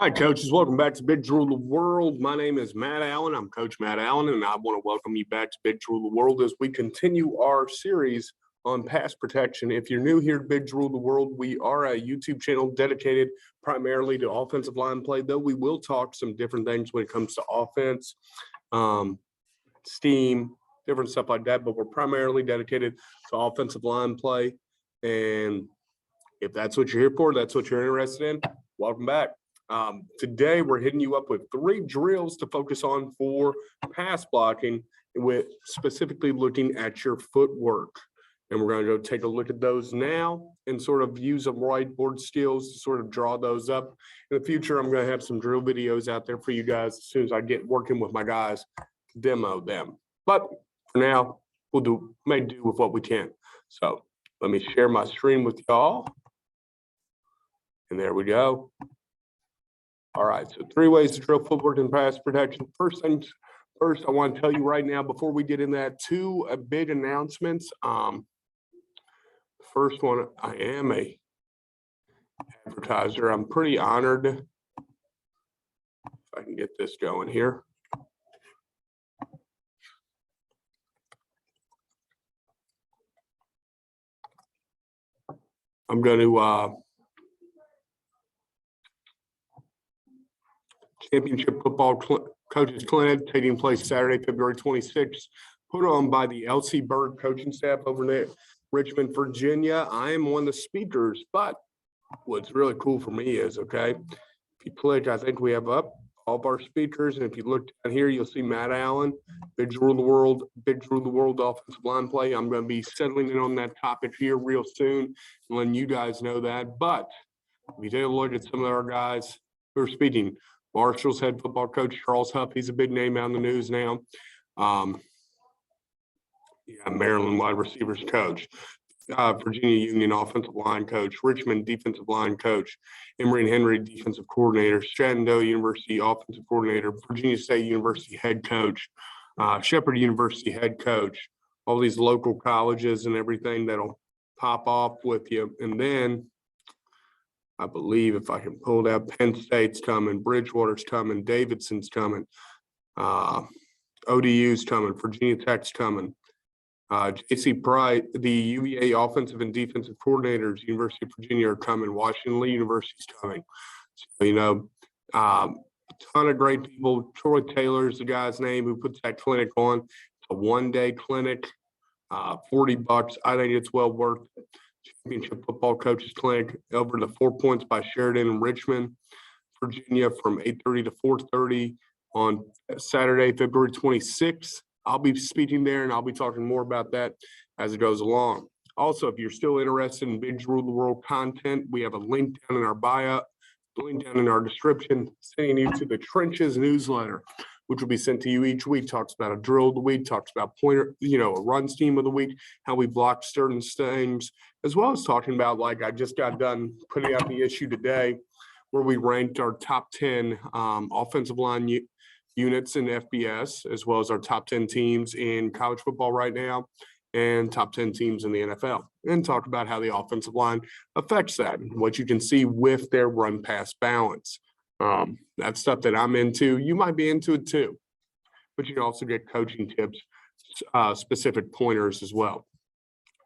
Hi, coaches. Welcome back to Big Rule of the World. My name is Matt Allen. I'm Coach Matt Allen, and I want to welcome you back to Big Rule of the World as we continue our series on pass protection. If you're new here to Big Rule of the World, we are a YouTube channel dedicated primarily to offensive line play, though we will talk some different things when it comes to offense, scheme, different stuff like that, but we're primarily dedicated to offensive line play. And if that's what you're here for, that's what you're interested in, welcome back. Today, we're hitting you up with 3 drills to focus on for pass blocking, with specifically looking at your footwork. And we're going to go take a look at those now and sort of use some whiteboard skills to sort of draw those up. In the future, I'm going to have some drill videos out there for you guys as soon as I get working with my guys to demo them. But for now, we'll make do with what we can. So let me share my screen with y'all. And there we go. All right, so 3 ways to drill footwork and pass protection. First, I want to tell you right now, before we get in that, 2 big announcements. First one, I am a advertiser. I'm pretty honored. If I can get this going here. I'm going to Championship Football Coaches Clinic taking place Saturday, February 26th, put on by the LC Bird coaching staff over there, Richmond, Virginia. I am one of the speakers, but what's really cool for me is, okay, if you click, I think we have up all of our speakers, and if you look down here, you'll see Matt Allen, Big Rule of the World offensive line play. I'm going to be settling in on that topic here real soon and letting you guys know that. But if you take a look at some of our guys who are speaking, Marshall's head football coach, Charles Huff, he's a big name out in the news now. Maryland wide receivers coach, Virginia Union offensive line coach, Richmond defensive line coach, Emory and Henry defensive coordinator, Shenandoah University offensive coordinator, Virginia State University head coach, Shepherd University head coach, all these local colleges and everything that'll pop off with you. And then I believe, if I can pull it out, Penn State's coming, Bridgewater's coming, Davidson's coming, ODU's coming, Virginia Tech's coming, J.C. Price, the UVA offensive and defensive coordinators, University of Virginia are coming, Washington Lee University's coming. So, a ton of great people. Troy Taylor's the guy's name who puts that clinic on. It's a 1-day clinic, $40. I think it's well worth it. Championship Football Coaches Clinic over to 4 Points by Sheridan in Richmond, Virginia from 8:30 to 4:30 on Saturday, February 26th. I'll be speaking there, and I'll be talking more about that as it goes along. Also, if you're still interested in Big Rule of the World content, we have a link down in our bio, link down in our description, sending you to the Trenches newsletter, which will be sent to you each week. Talks about a drill of the week, talks about pointer, a run scheme of the week, how we block certain things, as well as talking about, like I just got done putting out the issue today, where we ranked our top 10 offensive line units in FBS, as well as our top 10 teams in college football right now, and top 10 teams in the NFL, and talk about how the offensive line affects that, what you can see with their run-pass balance. That's stuff that I'm into. You might be into it too, but you can also get coaching tips, specific pointers as well.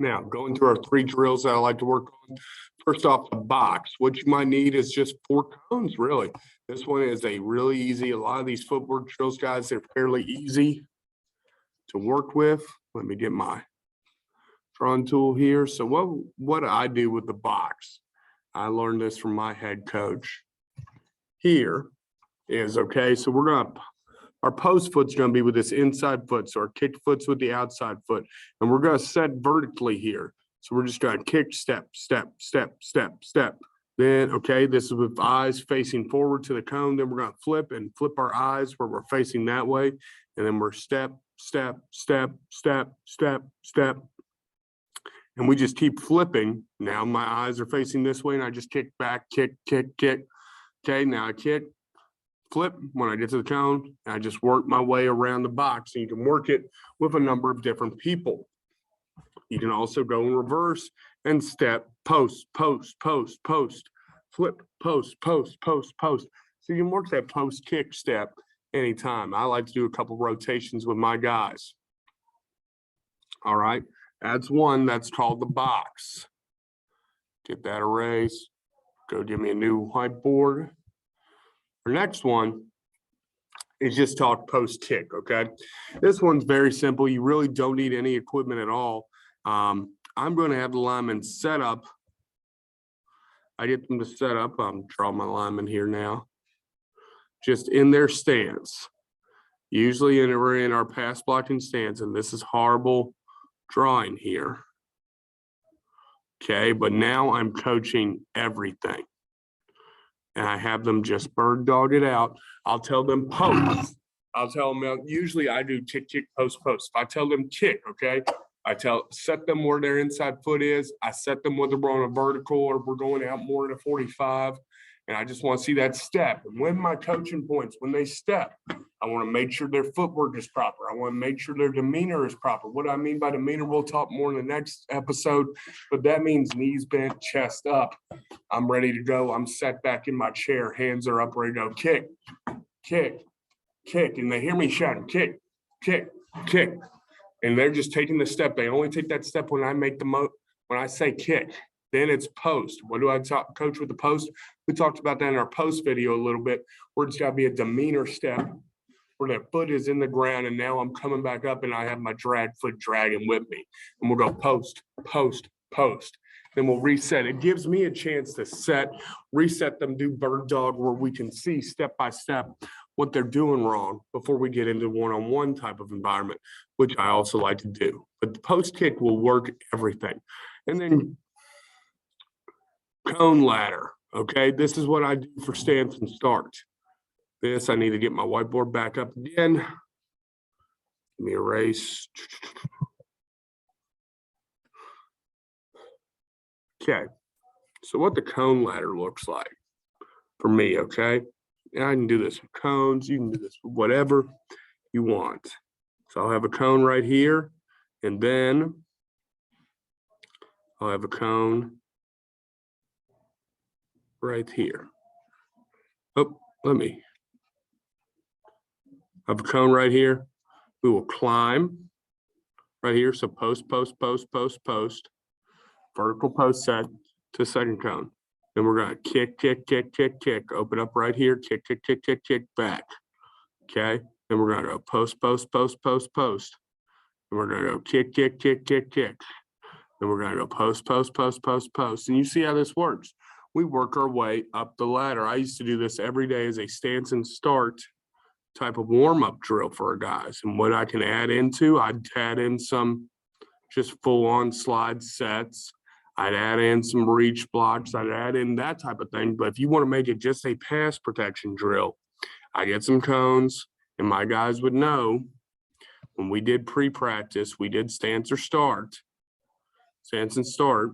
Now, going through our 3 drills that I like to work on. First off, the box. What you might need is just 4 cones, really. This one is a really easy. A lot of these footwork drills, guys, they're fairly easy to work with. Let me get my drawing tool here. So what I do with the box, I learned this from my head coach here, is, okay, so we're going to, our post foot's going to be with this inside foot. So our kick foot's with the outside foot. And we're going to set vertically here. So we're just going to kick, step, step, step, step, step. Then, okay, this is with eyes facing forward to the cone. Then we're going to flip our eyes where we're facing that way. And then we're step, step, step, step, step, step. And we just keep flipping. Now my eyes are facing this way, and I just kick back, kick, kick, kick. Okay, now I kick, flip when I get to the cone, and I just work my way around the box. And you can work it with a number of different people. You can also go in reverse and step, post, post, post, post, flip, post, post, post, post. So you can work that post kick step anytime. I like to do a couple rotations with my guys. All right, that's one. That's called the box. Get that erased. Go give me a new whiteboard. The next one is just talk post kick, okay? This one's very simple. You really don't need any equipment at all. I'm going to have the linemen set up. I get them to set up. I'm drawing my linemen here now. Just in their stance. Usually we're in our pass blocking stance, and this is horrible drawing here. Okay, but now I'm coaching everything. And I have them just bird dog it out. I'll tell them post. I'll tell them, usually I do kick, kick, post, post. If I tell them kick, okay, set them where their inside foot is. I set them whether we're on a vertical or we're going out more than a 45. And I just want to see that step. And when my coaching points, when they step, I want to make sure their footwork is proper. I want to make sure their demeanor is proper. What I mean by demeanor, we'll talk more in the next episode, but that means knees bent, chest up. I'm ready to go. I'm set back in my chair. Hands are up, ready to go. Kick, kick, kick. And they hear me shouting, kick, kick, kick. And they're just taking the step. They only take that step when I make when I say kick. Then it's post. What do I coach with the post? We talked about that in our post video a little bit, where it's got to be a demeanor step where that foot is in the ground, and now I'm coming back up and I have my drag foot dragging with me. And we'll go post, post, post. Then we'll reset. It gives me a chance to reset them, do bird dog, where we can see step by step what they're doing wrong before we get into one-on-one type of environment, which I also like to do. But the post kick will work everything. And then cone ladder, okay? This is what I do for stance and start. This, I need to get my whiteboard back up again. Let me erase. Okay, so what the cone ladder looks like for me, okay? And I can do this with cones. You can do this with whatever you want. So I'll have a cone right here, and then I'll have a cone right here. Oh, I have a cone right here. We will climb right here. So post, post, post, post, post. Vertical post set to second cone. Then we're going to kick, kick, kick, kick, kick. Open up right here. Kick, kick, kick, kick, kick, back. Okay. Then we're going to go post, post, post, post, post. Then we're going to go kick, kick, kick, kick, kick. Then we're going to go post, post, post, post, post. And you see how this works. We work our way up the ladder. I used to do this every day as a stance and start type of warm-up drill for our guys. And what I can add into, I'd add in some just full-on slide sets. I'd add in some reach blocks. I'd add in that type of thing. But if you want to make it just a pass protection drill, I get some cones, and my guys would know when we did pre-practice, we did stance or start, stance and start.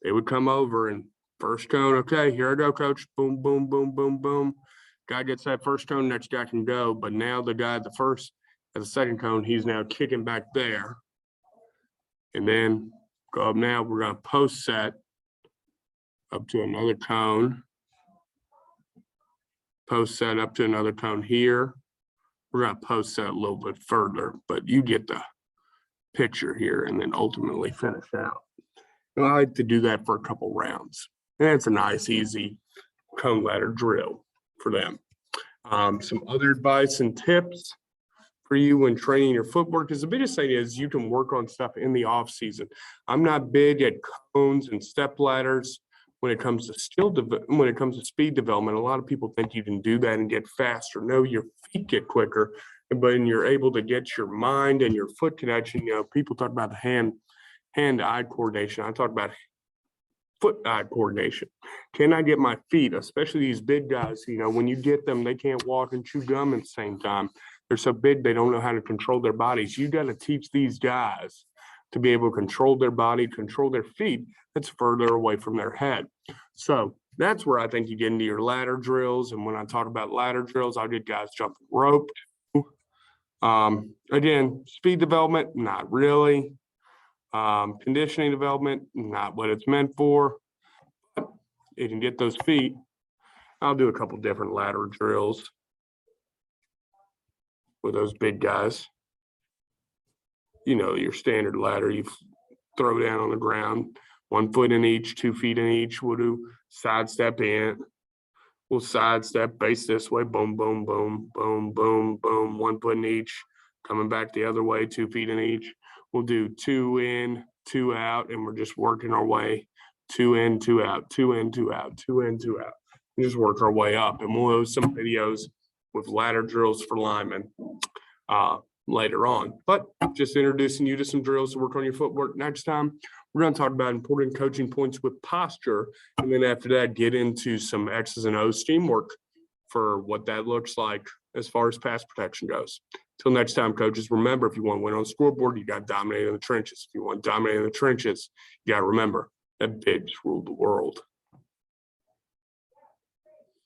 They would come over and first cone, okay, here I go, coach. Boom, boom, boom, boom, boom. Guy gets that first cone, next guy can go. But now the guy at the second cone, he's now kicking back there. And then go up now, we're going to post set up to another cone. Post set up to another cone here. We're going to post set a little bit further, but you get the picture here, and then ultimately finish out. And I like to do that for a couple rounds. And it's a nice, easy cone ladder drill for them. Some other advice and tips for you when training your footwork is the biggest thing is you can work on stuff in the off season. I'm not big at cones and step ladders when it comes to speed development. A lot of people think you can do that and get faster. No, your feet get quicker, but when you're able to get your mind and your foot connection, people talk about the hand-eye coordination. I talk about foot-eye coordination. Can I get my feet, especially these big guys, when you get them, they can't walk and chew gum at the same time. They're so big, they don't know how to control their bodies. You got to teach these guys to be able to control their body, control their feet. That's further away from their head. So that's where I think you get into your ladder drills. And when I talk about ladder drills, I'll get guys jumping rope. Again, speed development, not really. Conditioning development, not what it's meant for. It can get those feet I'll do a couple different ladder drills with those big guys. You know, your standard ladder, you throw down on the ground, 1 foot in each, 2 feet in each. We'll do sidestep in. We'll sidestep base this way, boom, boom, boom, boom, boom, boom, 1 foot in each. Coming back the other way, 2 feet in each. We'll do 2 in, 2 out, and we're just working our way 2 in, 2 out, 2 in, 2 out, 2 in, 2 out. And just work our way up. And we'll have some videos with ladder drills for linemen later on. But just introducing you to some drills to work on your footwork. Next time, we're going to talk about important coaching points with posture. And then after that, get into some X's and O's teamwork for what that looks like as far as pass protection goes. Till next time, coaches, remember, if you want to win on the scoreboard, you got to dominate in the trenches. If you want to dominate in the trenches, you got to remember that bigs rule the world.